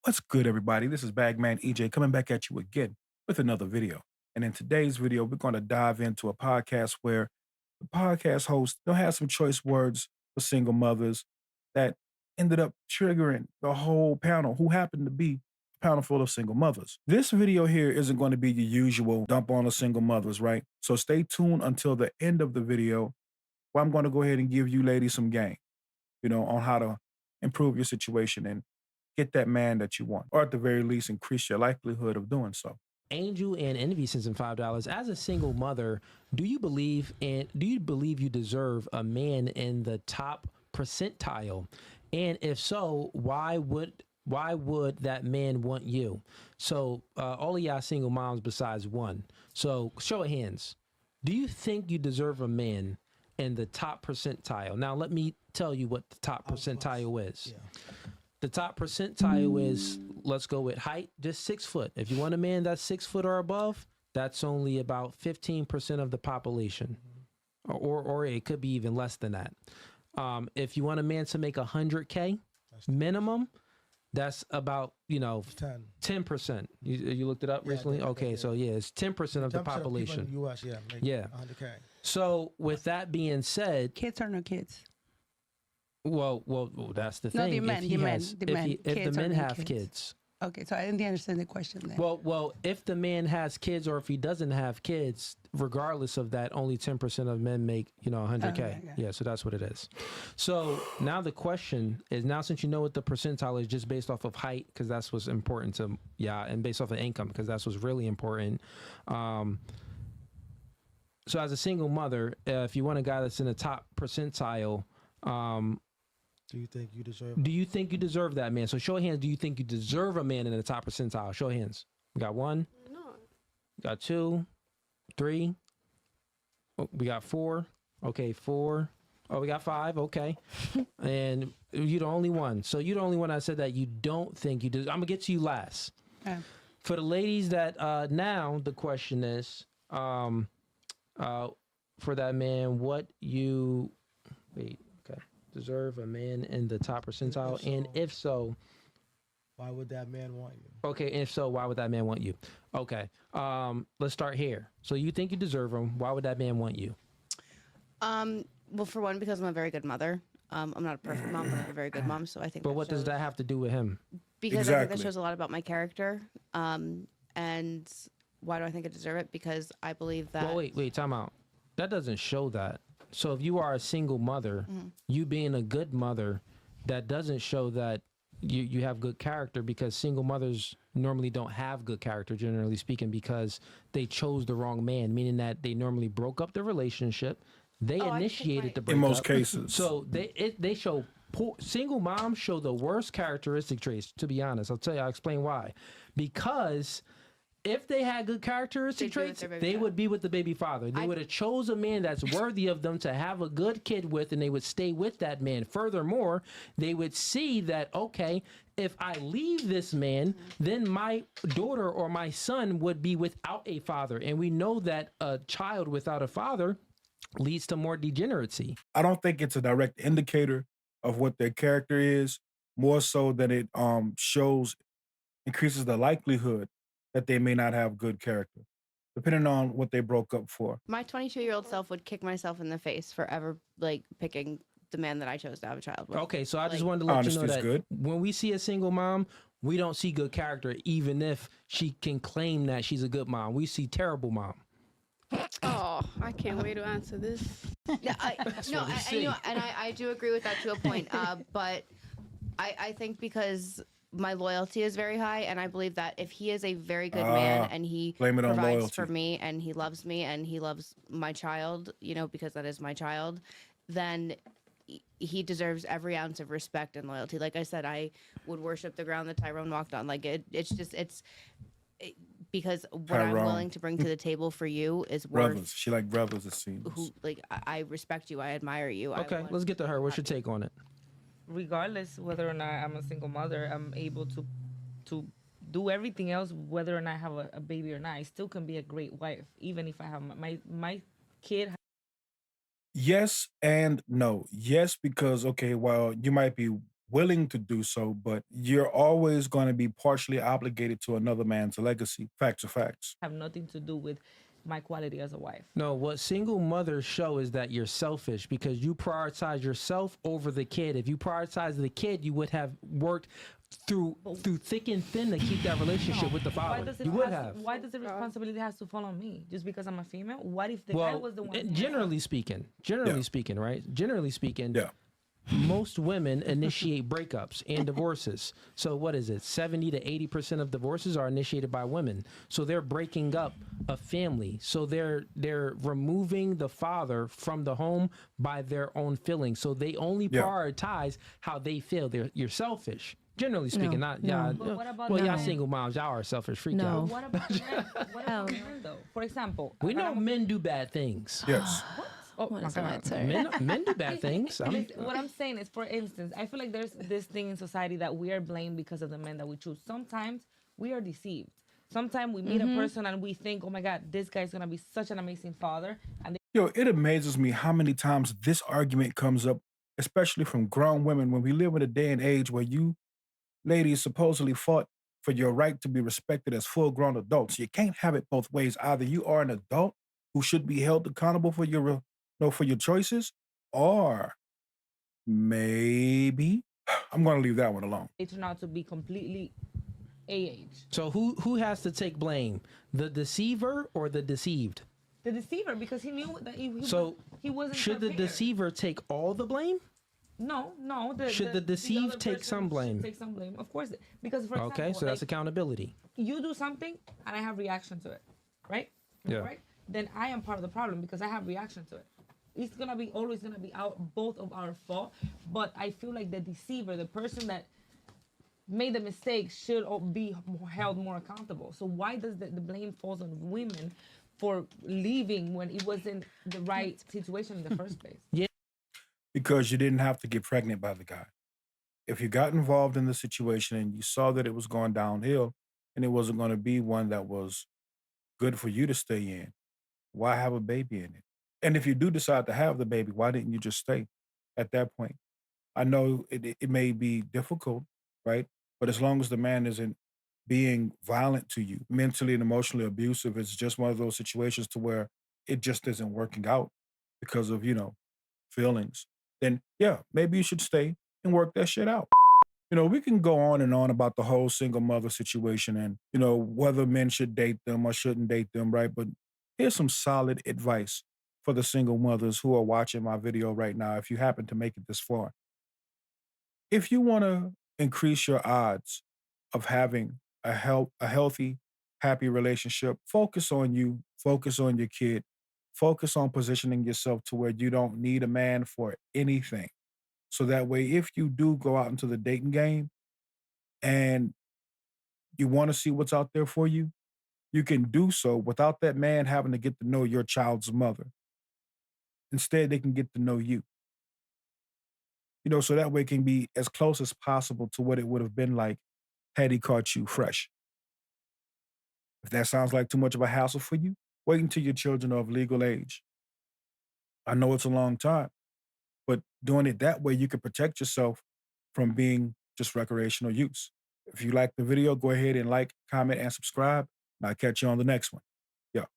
What's good, everybody? This is Bagman Ejay coming back at you again with another video. And in today's video, we're going to dive into a podcast where the podcast host has some choice words for single mothers that ended up triggering the whole panel, who happened to be a panel full of single mothers. This video here isn't going to be your usual dump on the single mothers, right? So stay tuned until the end of the video, where I'm going to go ahead and give you ladies some game, on how to improve your situation and get that man that you want, or at the very least, increase your likelihood of doing so. Angel and Envy sends in $5. As a single mother, do you believe you deserve a man in the top percentile? And if so, why would that man want you? So all of y'all single moms besides one. So show of hands. Do you think you deserve a man in the top percentile? Now let me tell you what the top percentile is. Yeah. The top percentile is, let's go with height, just 6 foot. If you want a man that's 6 foot or above, that's only about 15% of the population, or it could be even less than that. If you want a man to make 100K minimum, that's about 10%. You looked it up recently? Okay, so yeah, it's 10% of the population. Of in the US, yeah. 100K. So with that being said, kids or no kids? Well, that's the thing. No, the men, if the men have kids. Okay, so I didn't understand the question then. Well, if the man has kids or if he doesn't have kids, regardless of that, only 10% of men make, 100K. Okay. Yeah, so that's what it is. So now the question is, now since you know what the percentile is, just based off of height, because that's what's important to, and based off of income, because that's what's really important. So as a single mother, if you want a guy that's in the top percentile, do you think you deserve? Do you think you deserve that man? So show of hands. Do you think you deserve a man in the top percentile? Show of hands. We got 1. No. Got 2, 3. Oh, we got 4. Okay, 4. Oh, we got 5. Okay, and you're the only one. So you're the only one I said that you don't think you deserve. I'm gonna get to you last. Okay. For the ladies that now the question is, for that man, what you deserve a man in the top percentile, and if so, why would that man want you? Okay, and if so, why would that man want you? Okay, let's start here. So you think you deserve him? Why would that man want you? Well, for one, because I'm a very good mother. I'm not a perfect mom, but I'm a very good mom. So I think. But what does that have to do with him? Because I think that shows a lot about my character. And why do I think I deserve it? Because I believe that. Well, wait, time out. That doesn't show that. So if you are a single mother, you being a good mother, that doesn't show that you have good character, because single mothers normally don't have good character, generally speaking, because they chose the wrong man, meaning that they normally broke up the relationship. They initiated the breakup. In most cases. So they show single moms show the worst characteristic traits, to be honest. I'll explain why. Because if they had good characteristic traits, they would be with the baby father. They would have chose a man that's worthy of them to have a good kid with, and they would stay with that man. Furthermore, they would see that, okay, if I leave this man, then my daughter or my son would be without a father. And we know that a child without a father leads to more degeneracy. I don't think it's a direct indicator of what their character is, more so than it increases the likelihood that they may not have good character, depending on what they broke up for. My 22-year-old self would kick myself in the face for ever picking the man that I chose to have a child with. Okay, so I just wanted to let you know that when we see a single mom, we don't see good character, even if she can claim that she's a good mom. We see terrible mom. Oh, I can't wait to answer this. Yeah, I do agree with that to a point. But I think because my loyalty is very high, and I believe that if he is a very good man and he provides for me and he loves me and he loves my child, because that is my child, then he deserves every ounce of respect and loyalty. Like I said, I would worship the ground that Tyrone walked on. Because what I'm willing to bring to the table for you is worth. Brothers. She like brothers, it seems. I respect you. I admire you. Okay, let's get to her. What's your take on it? Regardless whether or not I'm a single mother, I'm able to do everything else, whether or not I have a baby or not. I still can be a great wife, even if I have my kid. Yes and no. Yes, because, okay, while you might be willing to do so, but you're always going to be partially obligated to another man's legacy. Facts are facts. Have nothing to do with my quality as a wife. No, what single mothers show is that you're selfish because you prioritize yourself over the kid. If you prioritize the kid, you would have worked through thick and thin to keep that relationship with the father. You would have. Why does the responsibility has to fall on me just because I'm a female? What if the guy was the one? Generally speaking, right? Generally speaking, most women initiate breakups and divorces. So what is it? 70 to 80% of divorces are initiated by women. So they're breaking up a family. So they're removing the father from the home by their own feelings. So they only prioritize how they feel. You're selfish. Generally speaking, not y'all. Well, y'all single moms, y'all are selfish freak out. What about men? What about men though? For example, we know men do bad things. Yes. Oh my God. Men do bad things. What I'm saying is, for instance, I feel like there's this thing in society that we are blamed because of the men that we choose. Sometimes we are deceived. Sometimes we meet a person and we think, oh my God, this guy's going to be such an amazing father. And it amazes me how many times this argument comes up, especially from grown women, when we live in a day and age where you ladies supposedly fought for your right to be respected as full-grown adults. You can't have it both ways. Either you are an adult who should be held accountable for your for your choices, or maybe I'm going to leave that one alone. They turn out to be completely age. So who has to take blame? The deceiver or the deceived? The deceiver, because he knew that he wasn't should prepared. the deceiver take all the blame? No. Should the deceived take some blame? Take some blame, of course. Because for example, okay, so that's accountability. You do something and I have reaction to it, right? Yeah. Right? Then I am part of the problem because I have reaction to it. It's always gonna be both of our fault. But I feel like the deceiver, the person that made the mistake, should be held more accountable. So why does the blame falls on women for leaving when it wasn't the right situation in the first place? Yeah. Because you didn't have to get pregnant by the guy. If you got involved in the situation and you saw that it was going downhill and it wasn't going to be one that was good for you to stay in, why have a baby in it? And if you do decide to have the baby, why didn't you just stay at that point? I know it may be difficult, right? But as long as the man isn't being violent to you, mentally and emotionally abusive, it's just one of those situations to where it just isn't working out because of, feelings, then maybe you should stay and work that shit out. We can go on and on about the whole single mother situation and, whether men should date them or shouldn't date them, right? But here's some solid advice for the single mothers who are watching my video right now, if you happen to make it this far. If you want to increase your odds of having a healthy, happy relationship, focus on you, focus on your kid, focus on positioning yourself to where you don't need a man for anything. So that way, if you do go out into the dating game and you want to see what's out there for you, you can do so without that man having to get to know your child's mother. Instead, they can get to know you. So that way it can be as close as possible to what it would have been like had he caught you fresh. If that sounds like too much of a hassle for you, wait until your children are of legal age. I know it's a long time, but doing it that way, you can protect yourself from being just recreational use. If you like the video, go ahead and like, comment, and subscribe, and I'll catch you on the next one.